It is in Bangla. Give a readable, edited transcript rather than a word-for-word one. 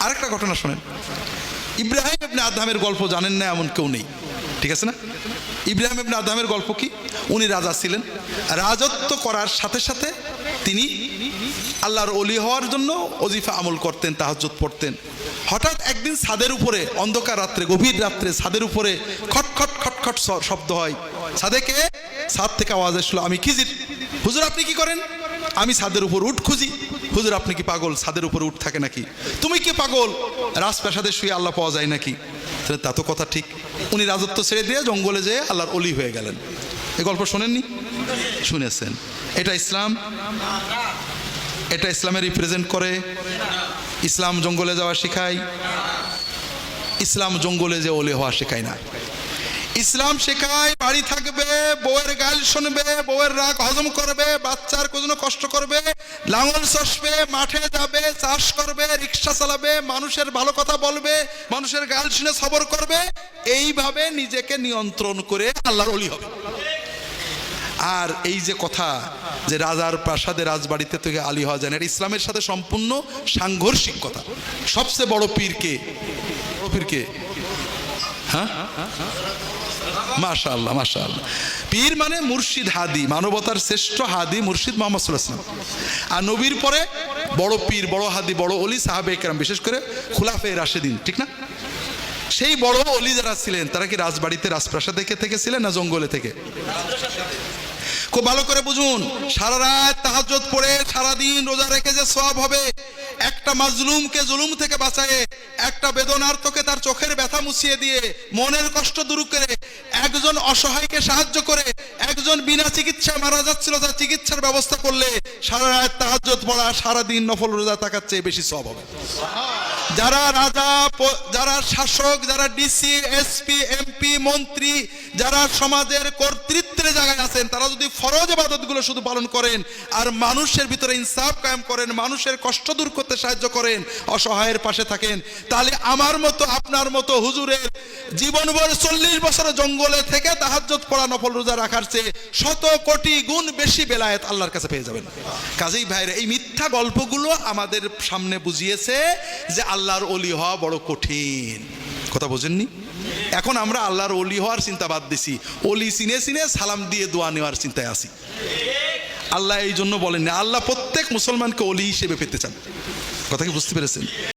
আরেকটা ঘটনা শোনেন, ইব্রাহিম ইবনে আদহামের গল্প জানেন না এমন কেউ নেই, ঠিক আছে না? ইব্রাহিম ইবনে আদহামের গল্প কি? উনি রাজা ছিলেন, রাজত্ব করার সাথে সাথে তিনি আল্লাহর ওলি হওয়ার জন্য ওজিফা আমল করতেন, তাহাজ্জুদ পড়তেন। হঠাৎ একদিন ছাদের উপরে অন্ধকার রাত্রে, গভীর রাত্রে ছাদের উপরে খটখট খটখট শব্দ হয়। ছাদেকে ছাদ থেকে আওয়াজ আসলো, আমি খিজির। হুজুর আপনি কি করেন? আমি ছাদের উপর উঠ খুঁজি। হুজুর আপনি কি পাগল? ছাদের উপরে উঠ থাকে নাকি? তুমি কি পাগল? রাজপ্রাসাদে শুয়ে আল্লাহ পাওয়া যায় নাকি? তা তো কথা ঠিক। উনি রাজত্ব ছেড়ে দিয়ে জঙ্গলে যেয়ে আল্লাহর অলি হয়ে গেলেন। এই গল্প শোনেননি? শুনেছেন। এটা ইসলাম? এটা ইসলামে রিপ্রেজেন্ট করে? ইসলাম জঙ্গলে যাওয়া শেখায়? ইসলাম জঙ্গলে যে ওলি হওয়া শেখায় না। ইসলাম শেখায় বাড়ি থাকবে, বউয়ের গাল শুনবে, বউয়ের রাগ হজম করবে, বাচ্চার কোনো কষ্ট করবে, লাঙল চষবে, মাঠে যাবে, চাষ করবে, রিক্সা চালাবে, মানুষের ভালো কথা বলবে, মানুষের গাল শুনে সবর করবে। এইভাবে নিজেকে নিয়ন্ত্রণ করে আল্লাহর ওলি হবে। আর এই যে কথা যে রাজার প্রাসাদে রাজবাড়িতে থেকে আলী হওয়া যায় না, এটা ইসলামের সাথে সম্পূর্ণ সাংঘর্ষিক কথা। সবচেয়ে বড় পীর কে? বড় পীর কে? হ্যাঁ, মাশাআল্লাহ মাশাআল্লাহ। পীর মানে মুর্শিদ, হাদি, মানবতার শ্রেষ্ঠ হাদি মুর্শিদ মুহাম্মদ সাল্লাল্লাহু আলাইহি ওয়াসাল্লাম। আর নবীর পরে বড় পীর, বড় হাদি, বড় ওলি সাহাবে কেরাম, বিশেষ করে খুলাফায়ে রাশেদিন, ঠিক না? সেই বড় ওলি যারা ছিলেন তারা কি রাজবাড়িতে রাজপ্রাসাদে থেকে ছিলেন না জঙ্গলে থেকে? খুব ভালো করে বুঝুন। সারা রাত তাহাজ্জুদ পড়ে সারাদিন রোজা রেখে যে সওয়াব হবে, একটা মাজলুমকে জুলুম থেকে বাঁচায়ে, একটা বেদনার্তকে তার চোখের ব্যথা মুছিয়ে দিয়ে, মনের কষ্ট দূর করে, একজন অসহায়কে সাহায্য করে, একজন বিনা চিকিৎসা মারা যাচ্ছিল তার চিকিৎসার ব্যবস্থা করলে, সারা রাত তাহাজ্জুদ পড়া, সারাদিন নফল রোজা থাকার চেয়ে বেশি সওয়াব হবে। যারা রাজা, যারা শাসক, যারা ডিসি, এসপি, এমপি, মন্ত্রী, যারা সমাজের কর্তৃত্বের জায়গায় আছেন, তারা যদি ফরজ ইবাদতগুলো শুধু পালন করেন আর মানুষের ভিতরে ইনসাফ কায়েম করেন, মানুষের কষ্ট দূর করতে সাহায্য করেন, অসহায়ের পাশে থাকেন, তাহলে আমার মতো আপনার মতো হুজুরের জীবনভর 40 বছর জঙ্গলে থেকে তাহাজ্জুদ পড়া, নফল রোজা রাখার চেয়ে 100 কোটি গুণ বেশি বেলায়েত আল্লাহর কাছে পেয়ে যাবেন। কাজেই ভাইরা, এই মিথ্যা গল্পগুলো আমাদের সামনে বুঝিয়েছে যে আল্লাহর ওলি হওয়া বড় কঠিন। কথা বোঝেননি? এখন আমরা আল্লাহর ওলি হওয়ার চিন্তা বাদ দিছি, ওলি চিনে চিনে সালাম দিয়ে দোয়া নেওয়ার চিন্তায় আছি। আল্লাহ এই জন্য বলেন না, আল্লাহ প্রত্যেক মুসলমানকে ওলি হিসেবে পেতে চান। কথা কি বুঝতে পেরেছেন?